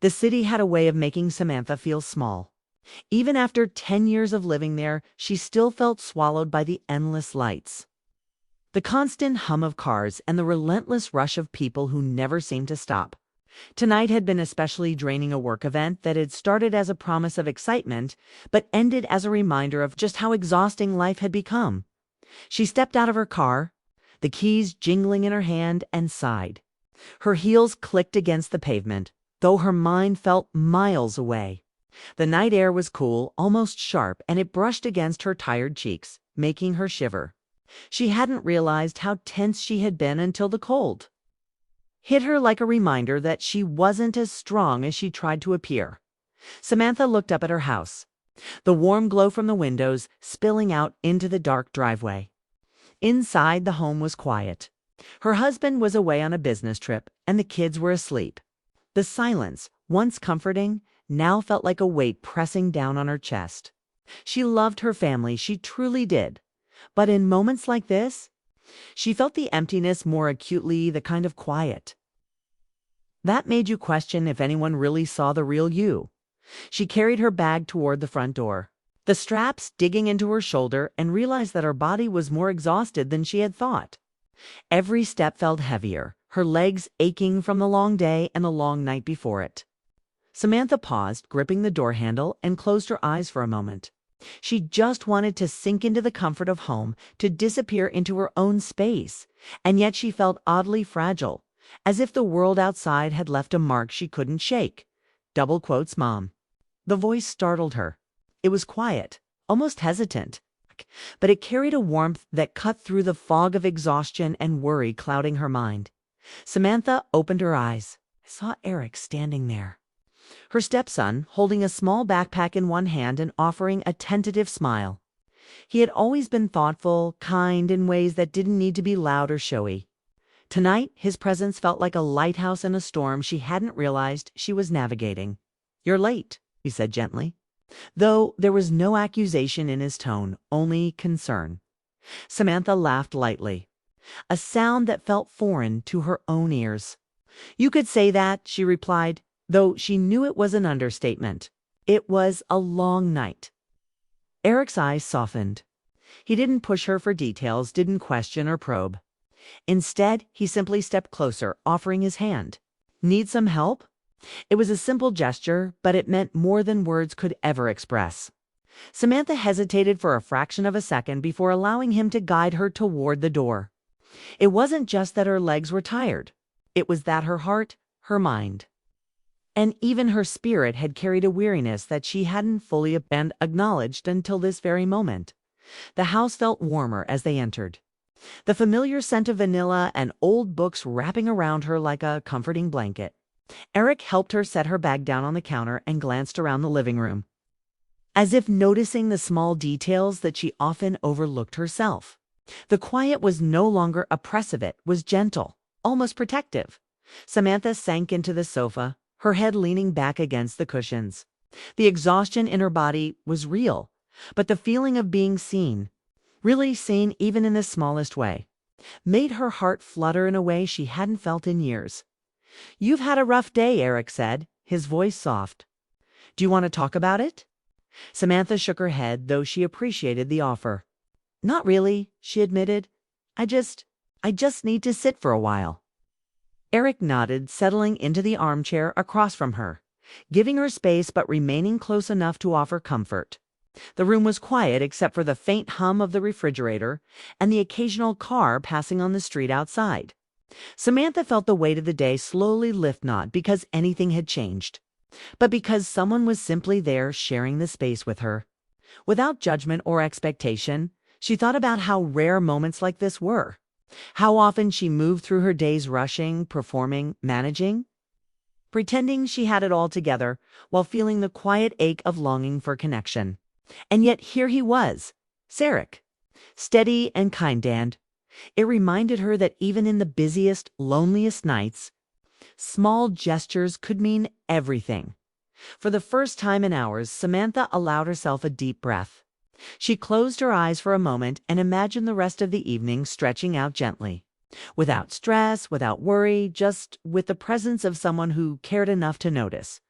The city had a way of making Samantha feel small. Even after 10 years of living there, she still felt swallowed by the endless lights. The constant hum of cars and the relentless rush of people who never seemed to stop. Tonight had been especially draining, a work event that had started as a promise of excitement, but ended as a reminder of just how exhausting life had become. She stepped out of her car, the keys jingling in her hand, and sighed. Her heels clicked against the pavement, though her mind felt miles away. The night air was cool, almost sharp, and it brushed against her tired cheeks, making her shiver. She hadn't realized how tense she had been until the cold hit her like a reminder that she wasn't as strong as she tried to appear. Samantha looked up at her house, the warm glow from the windows spilling out into the dark driveway. Inside, the home was quiet. Her husband was away on a business trip, and the kids were asleep. The silence, once comforting, now felt like a weight pressing down on her chest. She loved her family, she truly did. But in moments like this, she felt the emptiness more acutely, the kind of quiet that made you question if anyone really saw the real you. She carried her bag toward the front door, the straps digging into her shoulder, and realized that her body was more exhausted than she had thought. Every step felt heavier, her legs aching from the long day and the long night before it. Samantha paused, gripping the door handle, and closed her eyes for a moment. She just wanted to sink into the comfort of home, to disappear into her own space, and yet she felt oddly fragile, as if the world outside had left a mark she couldn't shake. Double quotes, Mom. The voice startled her. It was quiet, almost hesitant, but it carried a warmth that cut through the fog of exhaustion and worry clouding her mind. Samantha opened her eyes. I saw Eric standing there. Her stepson, holding a small backpack in one hand and offering a tentative smile. He had always been thoughtful, kind in ways that didn't need to be loud or showy. Tonight, his presence felt like a lighthouse in a storm she hadn't realized she was navigating. "You're late," he said gently, though there was no accusation in his tone, only concern. Samantha laughed lightly, a sound that felt foreign to her own ears. "You could say that," she replied, though she knew it was an understatement. It was a long night. Eric's eyes softened. He didn't push her for details, didn't question or probe. Instead, he simply stepped closer, offering his hand. "Need some help?" It was a simple gesture, but it meant more than words could ever express. Samantha hesitated for a fraction of a second before allowing him to guide her toward the door. It wasn't just that her legs were tired. It was that her heart, her mind, and even her spirit had carried a weariness that she hadn't fully acknowledged until this very moment. The house felt warmer as they entered, the familiar scent of vanilla and old books wrapping around her like a comforting blanket. Eric helped her set her bag down on the counter and glanced around the living room, as if noticing the small details that she often overlooked herself. The quiet was no longer oppressive, it was gentle, almost protective. Samantha sank into the sofa, her head leaning back against the cushions. The exhaustion in her body was real, but the feeling of being seen, really seen even in the smallest way, made her heart flutter in a way she hadn't felt in years. "You've had a rough day," Eric said, his voice soft. "Do you want to talk about it?" Samantha shook her head, though she appreciated the offer. "Not really," she admitted. I just need to sit for a while." Eric nodded, settling into the armchair across from her, giving her space but remaining close enough to offer comfort. The room was quiet except for the faint hum of the refrigerator and the occasional car passing on the street outside. Samantha felt the weight of the day slowly lift, not because anything had changed, but because someone was simply there sharing the space with her. Without judgment or expectation, she thought about how rare moments like this were. How often she moved through her days rushing, performing, managing, pretending she had it all together while feeling the quiet ache of longing for connection. And yet here he was, Sarek, steady and kind, and it reminded her that even in the busiest, loneliest nights, small gestures could mean everything. For the first time in hours, Samantha allowed herself a deep breath. She closed her eyes for a moment and imagined the rest of the evening stretching out gently. without stress, without worry, just with the presence of someone who cared enough to notice.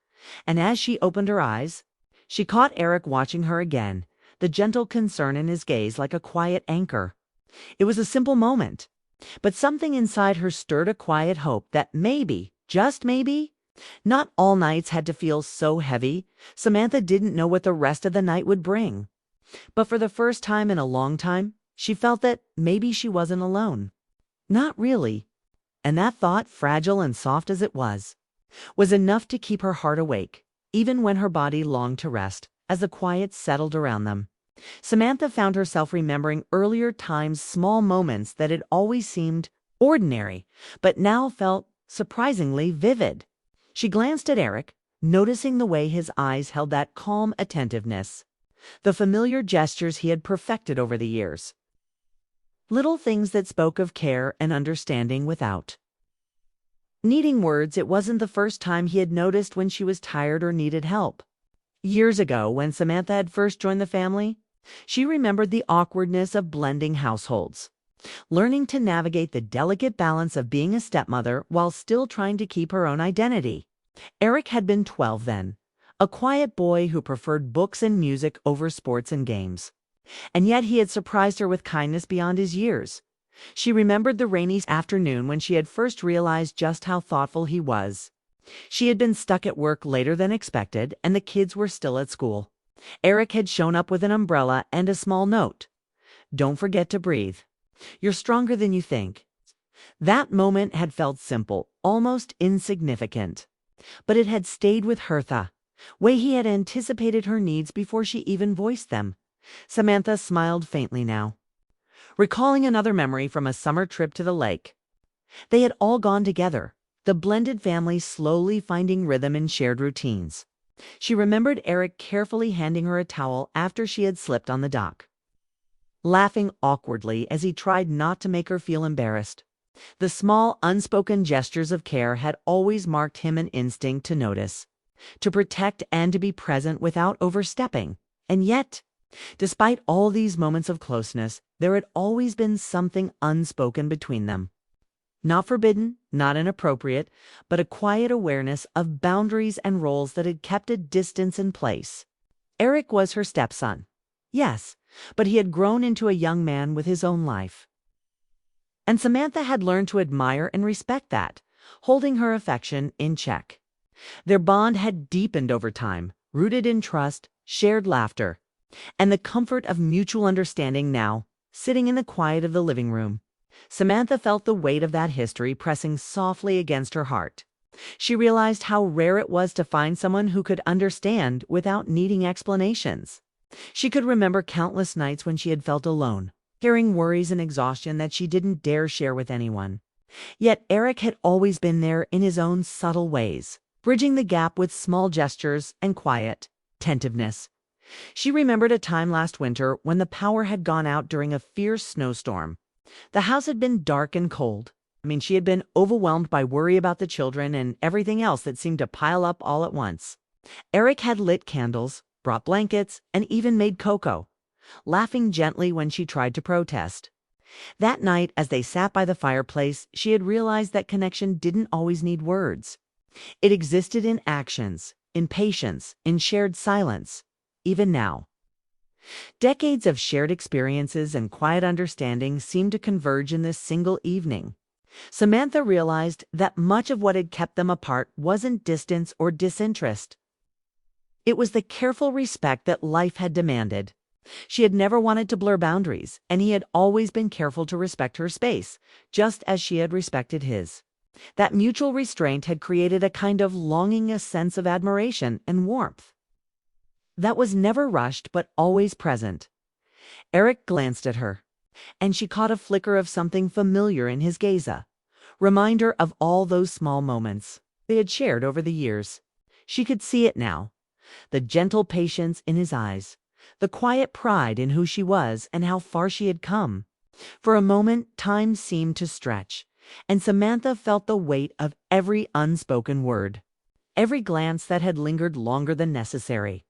And as she opened her eyes, she caught Eric watching her again, the gentle concern in his gaze like a quiet anchor. It was a simple moment, but something inside her stirred a quiet hope that maybe, just maybe, not all nights had to feel so heavy. Samantha didn't know what the rest of the night would bring. But for the first time in a long time, she felt that maybe she wasn't alone. Not really. And that thought, fragile and soft as it was enough to keep her heart awake, even when her body longed to rest, as the quiet settled around them. Samantha found herself remembering earlier times, small moments that had always seemed ordinary, but now felt surprisingly vivid. She glanced at Eric, noticing the way his eyes held that calm attentiveness, the familiar gestures he had perfected over the years. Little things that spoke of care and understanding without needing words. It wasn't the first time he had noticed when she was tired or needed help. Years ago, when Samantha had first joined the family, she remembered the awkwardness of blending households, learning to navigate the delicate balance of being a stepmother while still trying to keep her own identity. Eric had been 12 then, a quiet boy who preferred books and music over sports and games. And yet he had surprised her with kindness beyond his years. She remembered the rainy afternoon when she had first realized just how thoughtful he was. She had been stuck at work later than expected, and the kids were still at school. Eric had shown up with an umbrella and a small note. "Don't forget to breathe. You're stronger than you think." That moment had felt simple, almost insignificant. But it had stayed with Hertha, way he had anticipated her needs before she even voiced them. Samantha smiled faintly now, recalling another memory from a summer trip to the lake. They had all gone together, the blended family slowly finding rhythm in shared routines. She remembered Eric carefully handing her a towel after she had slipped on the dock, laughing awkwardly as he tried not to make her feel embarrassed. The small, unspoken gestures of care had always marked him, an instinct to notice, to protect and to be present without overstepping. And yet, despite all these moments of closeness, there had always been something unspoken between them. Not forbidden, not inappropriate, but a quiet awareness of boundaries and roles that had kept a distance in place. Eric was her stepson, yes, but he had grown into a young man with his own life. And Samantha had learned to admire and respect that, holding her affection in check. Their bond had deepened over time, rooted in trust, shared laughter, and the comfort of mutual understanding. Now, sitting in the quiet of the living room, Samantha felt the weight of that history pressing softly against her heart. She realized how rare it was to find someone who could understand without needing explanations. She could remember countless nights when she had felt alone, carrying worries and exhaustion that she didn't dare share with anyone. Yet Eric had always been there in his own subtle ways, bridging the gap with small gestures and quiet attentiveness. She remembered a time last winter when the power had gone out during a fierce snowstorm. The house had been dark and cold. She had been overwhelmed by worry about the children and everything else that seemed to pile up all at once. Eric had lit candles, brought blankets, and even made cocoa, laughing gently when she tried to protest. That night, as they sat by the fireplace, she had realized that connection didn't always need words. It existed in actions, in patience, in shared silence. Even now, decades of shared experiences and quiet understanding seemed to converge in this single evening. Samantha realized that much of what had kept them apart wasn't distance or disinterest. It was the careful respect that life had demanded. She had never wanted to blur boundaries, and he had always been careful to respect her space, just as she had respected his. That mutual restraint had created a kind of longing, a sense of admiration and warmth that was never rushed but always present. Eric glanced at her, and she caught a flicker of something familiar in his gaze, a reminder of all those small moments they had shared over the years. She could see it now, the gentle patience in his eyes, the quiet pride in who she was and how far she had come. For a moment, time seemed to stretch, and Samantha felt the weight of every unspoken word, every glance that had lingered longer than necessary.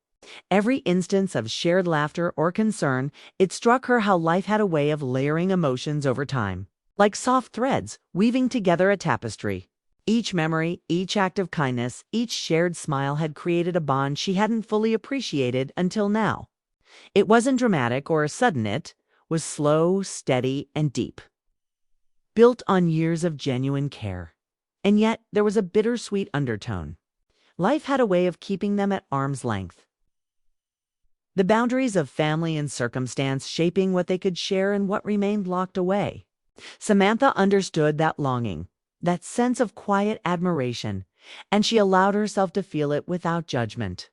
Every instance of shared laughter or concern. It struck her how life had a way of layering emotions over time. like soft threads weaving together a tapestry. Each memory, each act of kindness, each shared smile had created a bond she hadn't fully appreciated until now. It wasn't dramatic or sudden, it was slow, steady, and deep, built on years of genuine care. And yet, there was a bittersweet undertone. Life had a way of keeping them at arm's length. The boundaries of family and circumstance shaping what they could share and what remained locked away. Samantha understood that longing, that sense of quiet admiration, and she allowed herself to feel it without judgment.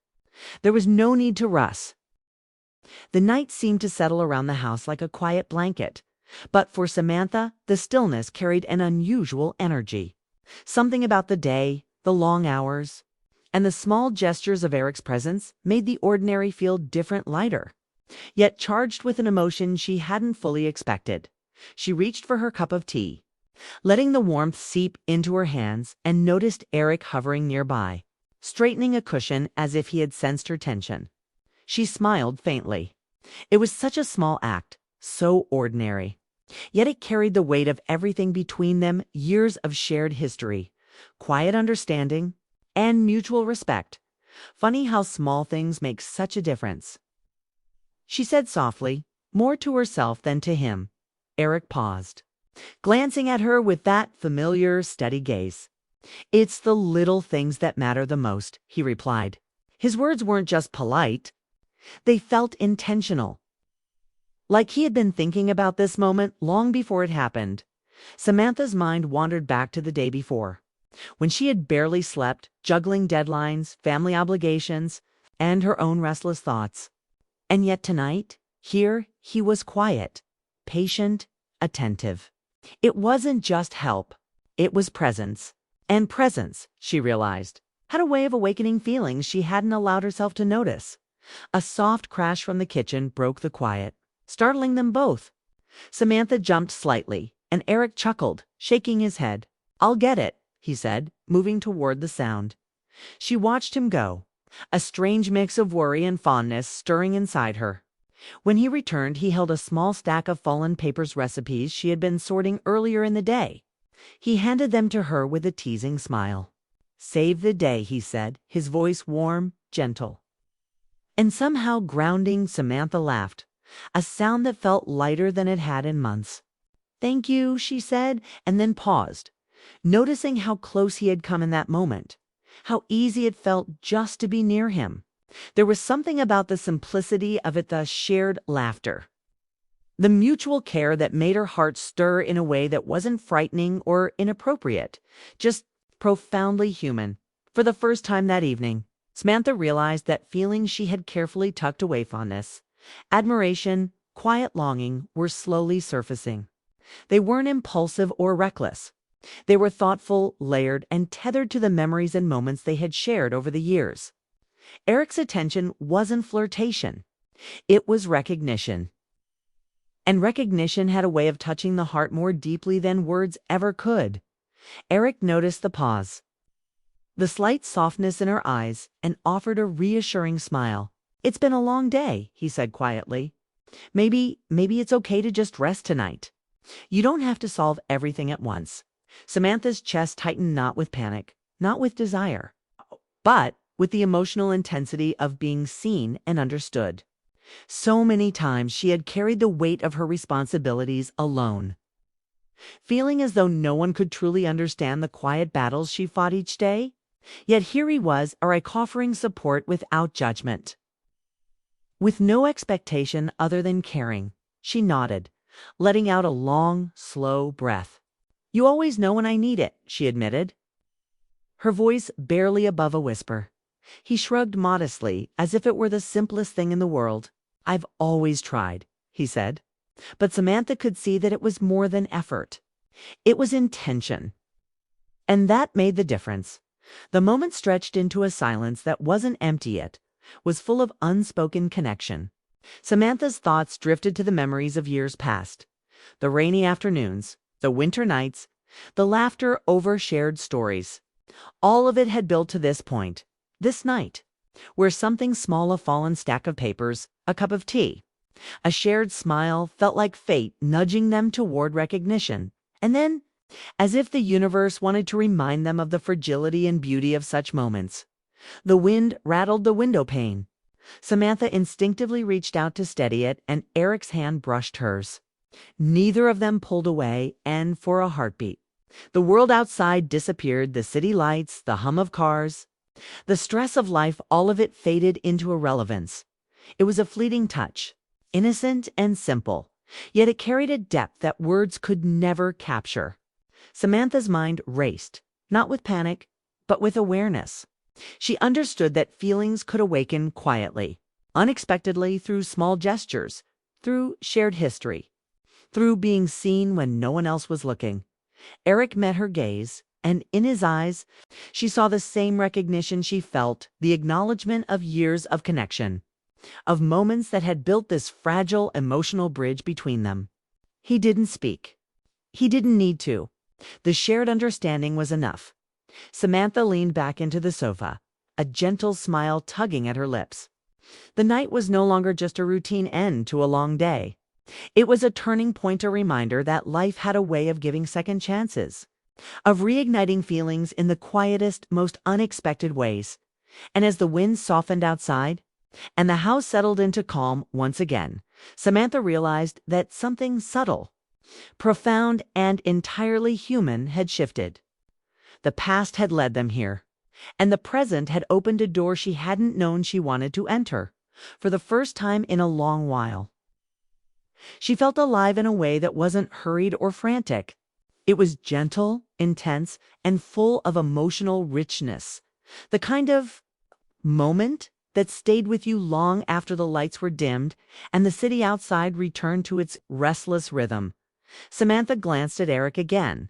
There was no need to rush. The night seemed to settle around the house like a quiet blanket, but for Samantha, the stillness carried an unusual energy. Something about the day, the long hours, and the small gestures of Eric's presence made the ordinary feel different, lighter, yet charged with an emotion she hadn't fully expected. She reached for her cup of tea, letting the warmth seep into her hands, and noticed Eric hovering nearby, straightening a cushion as if he had sensed her tension. She smiled faintly. It was such a small act, so ordinary. Yet it carried the weight of everything between them, years of shared history, quiet understanding, and mutual respect. Funny how small things make such a difference. She said softly, more to herself than to him. Eric paused, glancing at her with that familiar, steady gaze. "It's the little things that matter the most," he replied. His words weren't just polite. They felt intentional. Like he had been thinking about this moment long before it happened. Samantha's mind wandered back to the day before, when she had barely slept, juggling deadlines, family obligations, and her own restless thoughts. And yet tonight, here, he was quiet, patient, attentive. It wasn't just help, it was presence. And presence, she realized, had a way of awakening feelings she hadn't allowed herself to notice. A soft crash from the kitchen broke the quiet, startling them both. Samantha jumped slightly, and Eric chuckled, shaking his head. "I'll get it," he said, moving toward the sound. She watched him go, a strange mix of worry and fondness stirring inside her. When he returned, he held a small stack of fallen papers, recipes she had been sorting earlier in the day. He handed them to her with a teasing smile. "Save the day," he said, his voice warm, gentle, and somehow grounding. Samantha laughed, a sound that felt lighter than it had in months. "Thank you," she said, and then paused, noticing how close he had come in that moment, how easy it felt just to be near him. There was something about the simplicity of it, the shared laughter, the mutual care that made her heart stir in a way that wasn't frightening or inappropriate, just profoundly human. For the first time that evening, Samantha realized that feelings she had carefully tucked away, fondness, admiration, quiet longing, were slowly surfacing. They weren't impulsive or reckless. They were thoughtful, layered, and tethered to the memories and moments they had shared over the years. Eric's attention wasn't flirtation. It was recognition. And recognition had a way of touching the heart more deeply than words ever could. Eric noticed the pause, the slight softness in her eyes, and offered a reassuring smile. "It's been a long day," he said quietly. Maybe it's okay to just rest tonight. You don't have to solve everything at once." Samantha's chest tightened, not with panic, not with desire, but with the emotional intensity of being seen and understood. So many times she had carried the weight of her responsibilities alone, feeling as though no one could truly understand the quiet battles she fought each day. Yet here he was, Eric, offering support without judgment, with no expectation other than caring. She nodded, letting out a long, slow breath. "You always know when I need it," she admitted, her voice barely above a whisper. He shrugged modestly, as if it were the simplest thing in the world. "I've always tried," he said. But Samantha could see that it was more than effort. It was intention. And that made the difference. The moment stretched into a silence that wasn't empty yet, was full of unspoken connection. Samantha's thoughts drifted to the memories of years past, the rainy afternoons, the winter nights, the laughter over shared stories. All of it had built to this point, this night, where something small, a fallen stack of papers, a cup of tea, a shared smile, felt like fate nudging them toward recognition. And then, as if the universe wanted to remind them of the fragility and beauty of such moments, the wind rattled the window pane. Samantha instinctively reached out to steady it, and Eric's hand brushed hers. Neither of them pulled away, and for a heartbeat, the world outside disappeared, the city lights, the hum of cars. The stress of life, all of it faded into irrelevance. It was a fleeting touch, innocent and simple, yet it carried a depth that words could never capture. Samantha's mind raced, not with panic, but with awareness. She understood that feelings could awaken quietly, unexpectedly, through small gestures, through shared history, through being seen when no one else was looking. Eric met her gaze, and in his eyes, she saw the same recognition she felt, the acknowledgement of years of connection, of moments that had built this fragile emotional bridge between them. He didn't speak. He didn't need to. The shared understanding was enough. Samantha leaned back into the sofa, a gentle smile tugging at her lips. The night was no longer just a routine end to a long day. It was a turning point, a reminder that life had a way of giving second chances, of reigniting feelings in the quietest, most unexpected ways. And as the wind softened outside, and the house settled into calm once again, Samantha realized that something subtle, profound, and entirely human had shifted. The past had led them here, and the present had opened a door she hadn't known she wanted to enter, for the first time in a long while. She felt alive in a way that wasn't hurried or frantic. It was gentle, intense, and full of emotional richness, the kind of moment that stayed with you long after the lights were dimmed and the city outside returned to its restless rhythm. Samantha glanced at Eric again,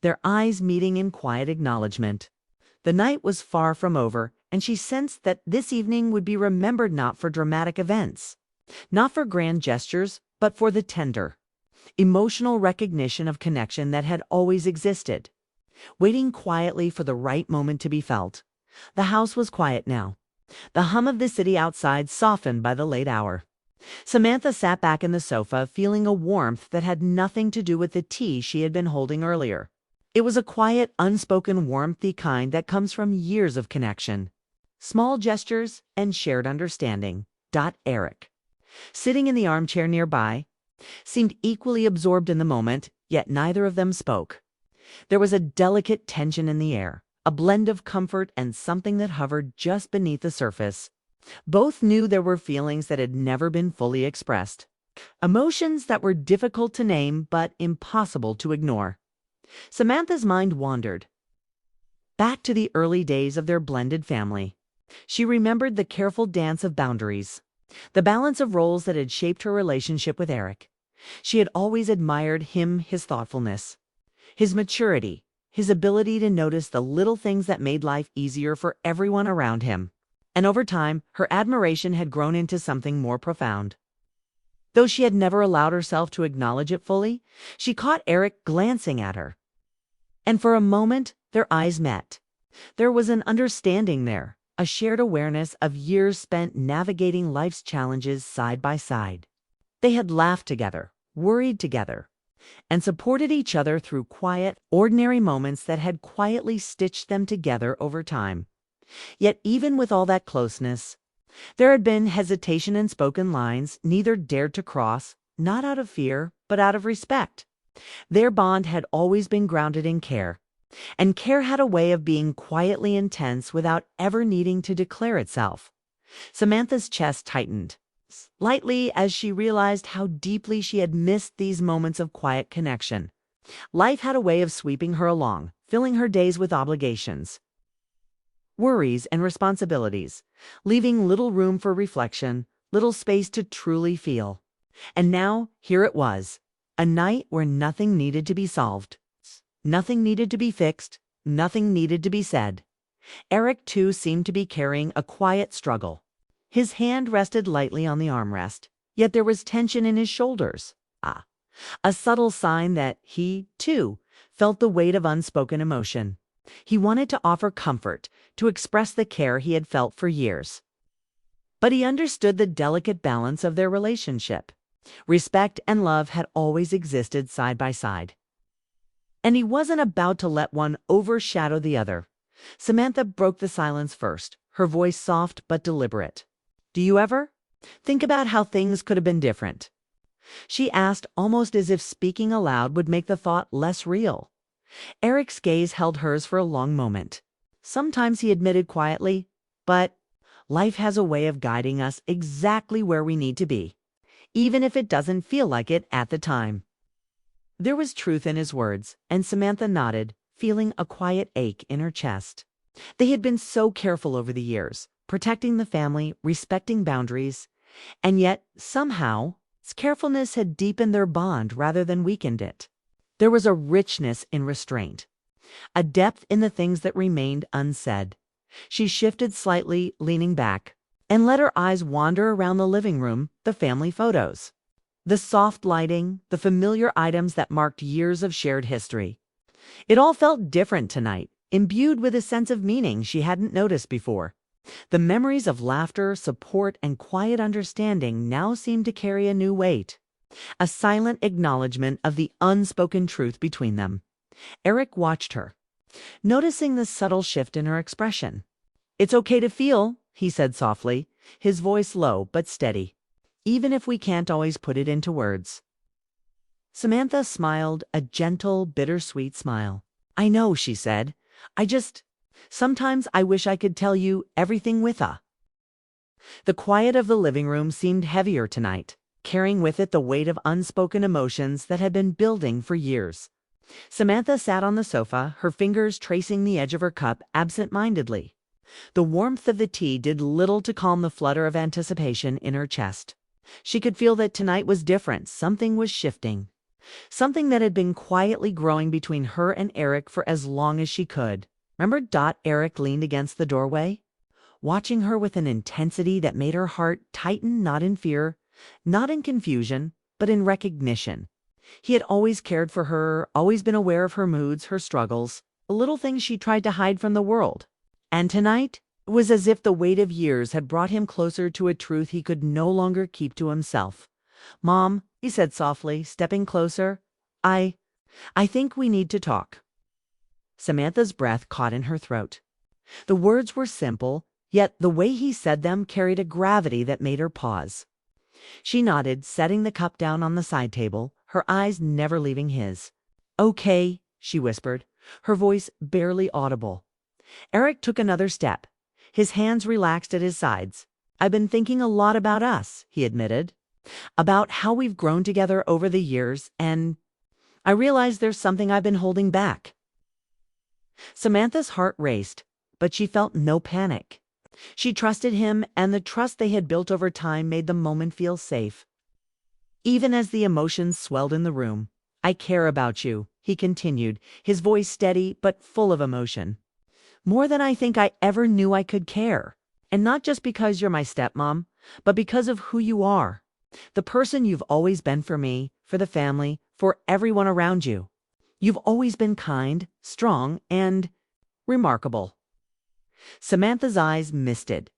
their eyes meeting in quiet acknowledgement. The night was far from over, and she sensed that this evening would be remembered not for dramatic events, not for grand gestures, but for the tender, emotional recognition of connection that had always existed, waiting quietly for the right moment to be felt. The house was quiet now. The hum of the city outside softened by the late hour. Samantha sat back in the sofa, feeling a warmth that had nothing to do with the tea she had been holding earlier. It was a quiet, unspoken warmth, the kind that comes from years of connection, small gestures, and shared understanding. Eric, sitting in the armchair nearby, seemed equally absorbed in the moment, yet neither of them spoke. There was a delicate tension in the air, a blend of comfort and something that hovered just beneath the surface. Both knew there were feelings that had never been fully expressed, emotions that were difficult to name but impossible to ignore. Samantha's mind wandered back to the early days of their blended family. She remembered the careful dance of boundaries, the balance of roles that had shaped her relationship with Eric. She had always admired him, his thoughtfulness, his maturity, his ability to notice the little things that made life easier for everyone around him. And over time, her admiration had grown into something more profound. Though she had never allowed herself to acknowledge it fully, she caught Eric glancing at her. And for a moment, their eyes met. There was an understanding there, a shared awareness of years spent navigating life's challenges side by side. They had laughed together, worried together, and supported each other through quiet, ordinary moments that had quietly stitched them together over time. Yet even with all that closeness, there had been hesitation in spoken lines neither dared to cross, not out of fear, but out of respect. Their bond had always been grounded in care, and care had a way of being quietly intense without ever needing to declare itself. Samantha's chest tightened slightly as she realized how deeply she had missed these moments of quiet connection. Life had a way of sweeping her along, filling her days with obligations, worries, and responsibilities, leaving little room for reflection, little space to truly feel. And now, here it was, a night where nothing needed to be solved, nothing needed to be fixed, nothing needed to be said. Eric, too, seemed to be carrying a quiet struggle. His hand rested lightly on the armrest, yet there was tension in his shoulders. A subtle sign that he, too, felt the weight of unspoken emotion. He wanted to offer comfort, to express the care he had felt for years. But he understood the delicate balance of their relationship. Respect and love had always existed side by side. and he wasn't about to let one overshadow the other. Samantha broke the silence first, her voice soft but deliberate. "Do you ever think about how things could have been different?" She asked, almost as if speaking aloud would make the thought less real. Eric's gaze held hers for a long moment. Sometimes, he admitted quietly, but life has a way of guiding us exactly where we need to be, even if it doesn't feel like it at the time. There was truth in his words, and Samantha nodded, feeling a quiet ache in her chest. They had been so careful over the years, protecting the family, respecting boundaries, and yet, somehow, its carefulness had deepened their bond rather than weakened it. There was a richness in restraint, a depth in the things that remained unsaid. She shifted slightly, leaning back, and let her eyes wander around the living room, the family photos. The soft lighting, the familiar items that marked years of shared history. It all felt different tonight, imbued with a sense of meaning she hadn't noticed before. The memories of laughter, support, and quiet understanding now seemed to carry a new weight, a silent acknowledgement of the unspoken truth between them. Eric watched her, noticing the subtle shift in her expression. "It's okay to feel," he said softly, his voice low but steady, "even if we can't always put it into words." Samantha smiled, a gentle, bittersweet smile. "I know," she said. Sometimes I wish I could tell you everything with a." The quiet of the living room seemed heavier tonight, carrying with it the weight of unspoken emotions that had been building for years. Samantha sat on the sofa, her fingers tracing the edge of her cup absent-mindedly. The warmth of the tea did little to calm the flutter of anticipation in her chest. She could feel that tonight was different, something was shifting. Something that had been quietly growing between her and Eric for as long as she could. Remember? Eric leaned against the doorway, watching her with an intensity that made her heart tighten, not in fear, not in confusion, but in recognition. He had always cared for her, always been aware of her moods, her struggles, the little things she tried to hide from the world. And tonight, it was as if the weight of years had brought him closer to a truth he could no longer keep to himself. "Mom," he said softly, stepping closer, I think we need to talk." Samantha's breath caught in her throat. The words were simple, yet the way he said them carried a gravity that made her pause. She nodded, setting the cup down on the side table, her eyes never leaving his. "Okay," she whispered, her voice barely audible. Eric took another step, his hands relaxed at his sides. "I've been thinking a lot about us," he admitted, "about how we've grown together over the years, and I realize there's something I've been holding back." Samantha's heart raced, but she felt no panic. She trusted him, and the trust they had built over time made the moment feel safe. Even as the emotions swelled in the room, "I care about you," he continued, his voice steady but full of emotion. "More than I think I ever knew I could care. And not just because you're my stepmom, but because of who you are. The person you've always been for me, for the family, for everyone around you. You've always been kind, strong, and remarkable." Samantha's eyes misted.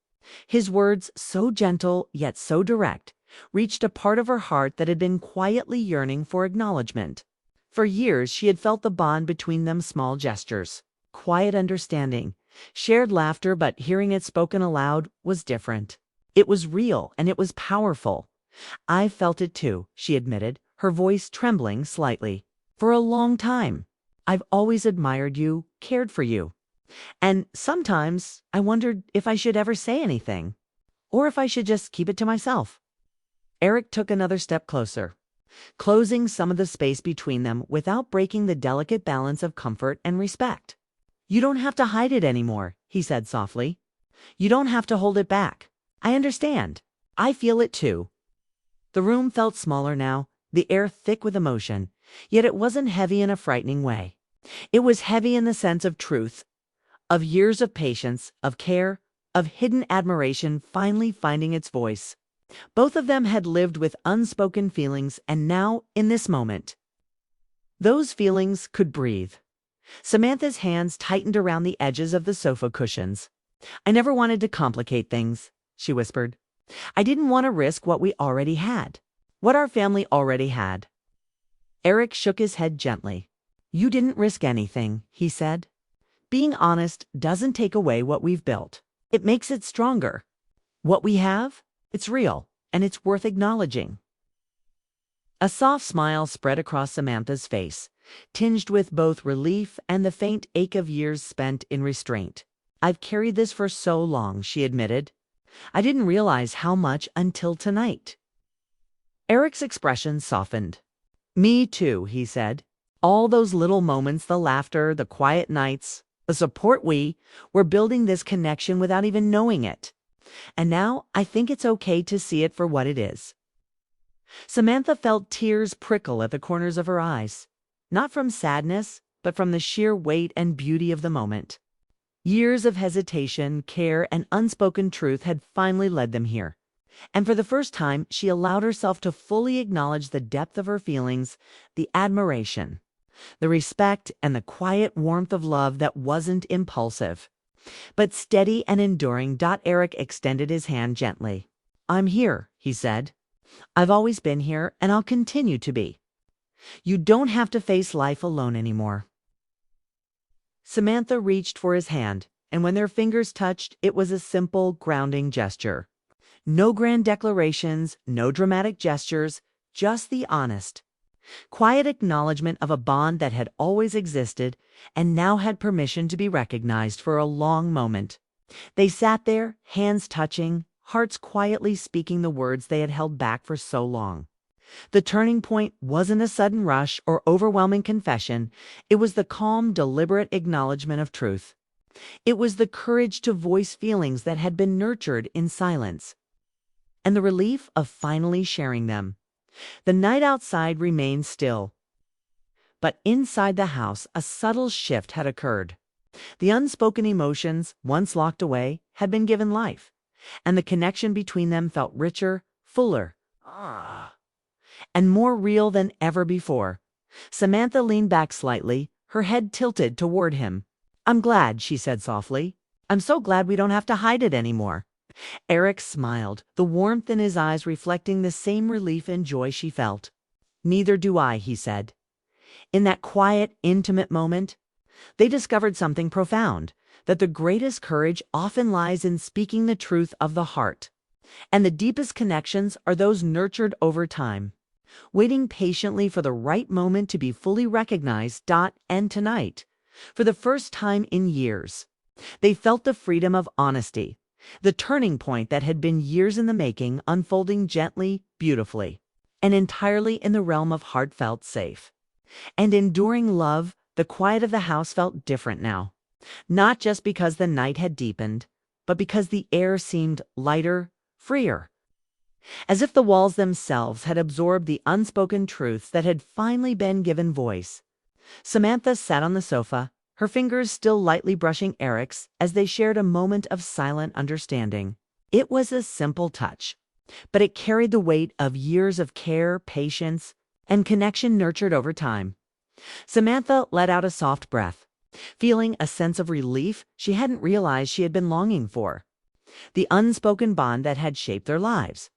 His words, so gentle yet so direct, reached a part of her heart that had been quietly yearning for acknowledgement. For years she had felt the bond between them, small gestures, quiet understanding, shared laughter, but hearing it spoken aloud was different. It was real, and it was powerful. "I felt it too," she admitted, her voice trembling slightly. "For a long time. I've always admired you, cared for you. And sometimes I wondered if I should ever say anything, or if I should just keep it to myself." Eric took another step closer, closing some of the space between them without breaking the delicate balance of comfort and respect. "You don't have to hide it anymore," he said softly. "You don't have to hold it back. I understand. I feel it too." The room felt smaller now, the air thick with emotion, yet it wasn't heavy in a frightening way. It was heavy in the sense of truth, of years of patience, of care, of hidden admiration finally finding its voice. Both of them had lived with unspoken feelings, and now, in this moment, those feelings could breathe. Samantha's hands tightened around the edges of the sofa cushions. "I never wanted to complicate things," she whispered. "I didn't want to risk what we already had, what our family already had." Eric shook his head gently. "You didn't risk anything," he said. "Being honest doesn't take away what we've built. It makes it stronger. What we have, it's real, and it's worth acknowledging." A soft smile spread across Samantha's face, tinged with both relief and the faint ache of years spent in restraint. "I've carried this for so long," she admitted. "I didn't realize how much until tonight." Eric's expression softened. "Me too," he said. "All those little moments, the laughter, the quiet nights, the support, we're building this connection without even knowing it. And now I think it's okay to see it for what it is." Samantha felt tears prickle at the corners of her eyes, not from sadness, but from the sheer weight and beauty of the moment. Years of hesitation, care, and unspoken truth had finally led them here. And for the first time, she allowed herself to fully acknowledge the depth of her feelings, the admiration, the respect, and the quiet warmth of love that wasn't impulsive, but steady and enduring. Eric extended his hand gently. "I'm here," he said. "I've always been here, and I'll continue to be. You don't have to face life alone anymore." Samantha reached for his hand, and when their fingers touched, it was a simple, grounding gesture. No grand declarations, no dramatic gestures, just the honest, quiet acknowledgement of a bond that had always existed and now had permission to be recognized for a long moment. They sat there, hands touching, hearts quietly speaking the words they had held back for so long. The turning point wasn't a sudden rush or overwhelming confession. It was the calm, deliberate acknowledgement of truth. It was the courage to voice feelings that had been nurtured in silence, and the relief of finally sharing them. The night outside remained still, but inside the house a subtle shift had occurred. The unspoken emotions, once locked away, had been given life, and the connection between them felt richer, fuller, and more real than ever before. Samantha leaned back slightly, her head tilted toward him. "I'm glad," she said softly. "I'm so glad we don't have to hide it anymore." Eric smiled, the warmth in his eyes reflecting the same relief and joy she felt. "Neither do I," he said. In that quiet, intimate moment, they discovered something profound, that the greatest courage often lies in speaking the truth of the heart. And the deepest connections are those nurtured over time, waiting patiently for the right moment to be fully recognized. And tonight, for the first time in years, they felt the freedom of honesty, the turning point that had been years in the making, unfolding gently, beautifully, and entirely in the realm of heartfelt, safe, and enduring love. The quiet of the house felt different now, not just because the night had deepened, but because the air seemed lighter, freer, as if the walls themselves had absorbed the unspoken truths that had finally been given voice. Samantha sat on the sofa, her fingers still lightly brushing Eric's, as they shared a moment of silent understanding. It was a simple touch, but it carried the weight of years of care, patience, and connection nurtured over time. Samantha let out a soft breath, feeling a sense of relief she hadn't realized she had been longing for. The unspoken bond that had shaped their lives,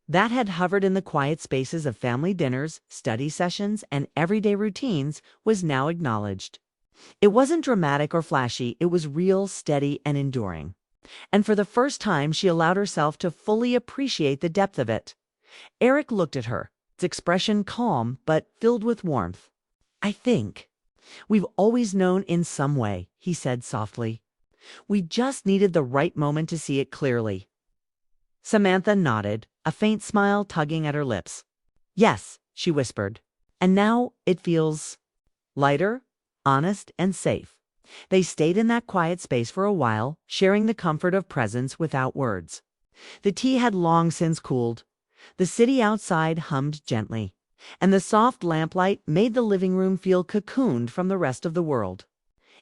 that had hovered in the quiet spaces of family dinners, study sessions, and everyday routines, was now acknowledged. It wasn't dramatic or flashy, it was real, steady, and enduring. And for the first time, she allowed herself to fully appreciate the depth of it. Eric looked at her, its expression calm but filled with warmth. "I think we've always known in some way," he said softly. "We just needed the right moment to see it clearly." Samantha nodded, a faint smile tugging at her lips. "Yes," she whispered. "And now it feels lighter, honest, and safe." They stayed in that quiet space for a while, sharing the comfort of presence without words. The tea had long since cooled. The city outside hummed gently, and the soft lamplight made the living room feel cocooned from the rest of the world.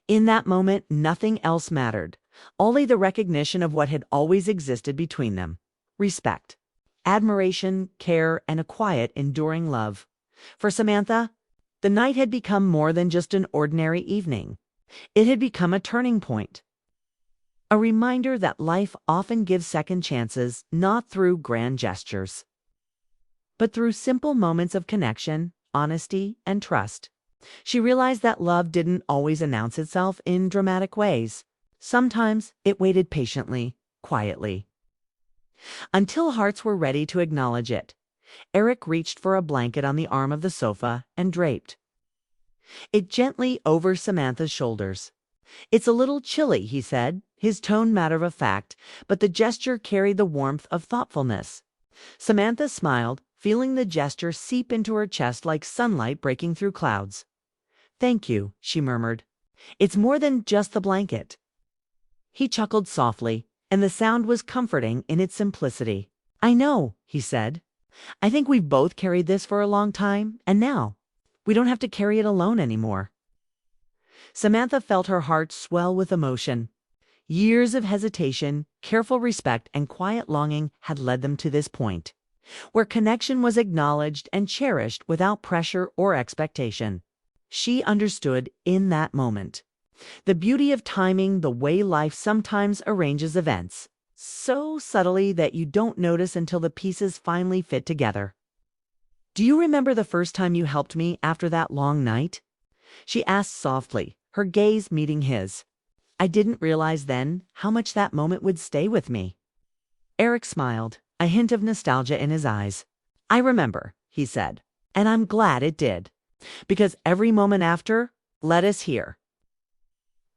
In that moment, nothing else mattered, only the recognition of what had always existed between them: respect, admiration, care, and a quiet, enduring love. For Samantha, the night had become more than just an ordinary evening. It had become a turning point, a reminder that life often gives second chances, not through grand gestures, but through simple moments of connection, honesty, and trust. She realized that love didn't always announce itself in dramatic ways. Sometimes it waited patiently, quietly, until hearts were ready to acknowledge it. Eric reached for a blanket on the arm of the sofa and draped it gently over Samantha's shoulders. "It's a little chilly," he said, his tone matter of fact, but the gesture carried the warmth of thoughtfulness. Samantha smiled, feeling the gesture seep into her chest like sunlight breaking through clouds. "Thank you," she murmured. "It's more than just the blanket." He chuckled softly, and the sound was comforting in its simplicity. "I know," he said. "I think we've both carried this for a long time, and now we don't have to carry it alone anymore." Samantha felt her heart swell with emotion. Years of hesitation, careful respect, and quiet longing had led them to this point, where connection was acknowledged and cherished without pressure or expectation. She understood in that moment the beauty of timing, the way life sometimes arranges events, so subtly that you don't notice until the pieces finally fit together. "Do you remember the first time you helped me after that long night?" she asked softly, her gaze meeting his. "I didn't realize then how much that moment would stay with me." Eric smiled, a hint of nostalgia in his eyes. "I remember," he said, "and I'm glad it did, because every moment after led us here."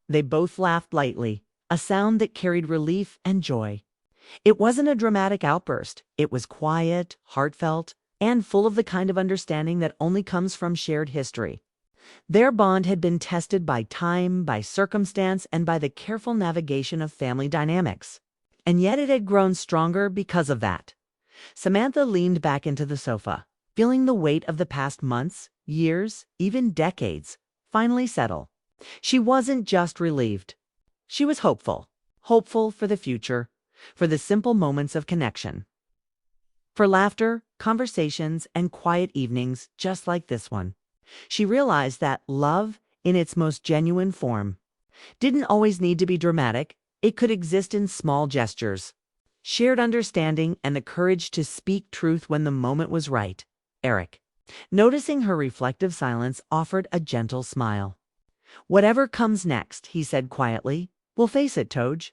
They both laughed lightly, a sound that carried relief and joy. It wasn't a dramatic outburst. It was quiet, heartfelt, and full of the kind of understanding that only comes from shared history. Their bond had been tested by time, by circumstance, and by the careful navigation of family dynamics. And yet it had grown stronger because of that. Samantha leaned back into the sofa, feeling the weight of the past months, years, even decades, finally settle. She wasn't just relieved. She was hopeful. Hopeful for the future, for the simple moments of connection, for laughter, conversations, and quiet evenings just like this one. She realized that love, in its most genuine form, didn't always need to be dramatic. It could exist in small gestures, shared understanding, and the courage to speak truth when the moment was right. Eric, noticing her reflective silence, offered a gentle smile. "Whatever comes next," he said quietly, "we'll face it, Toj.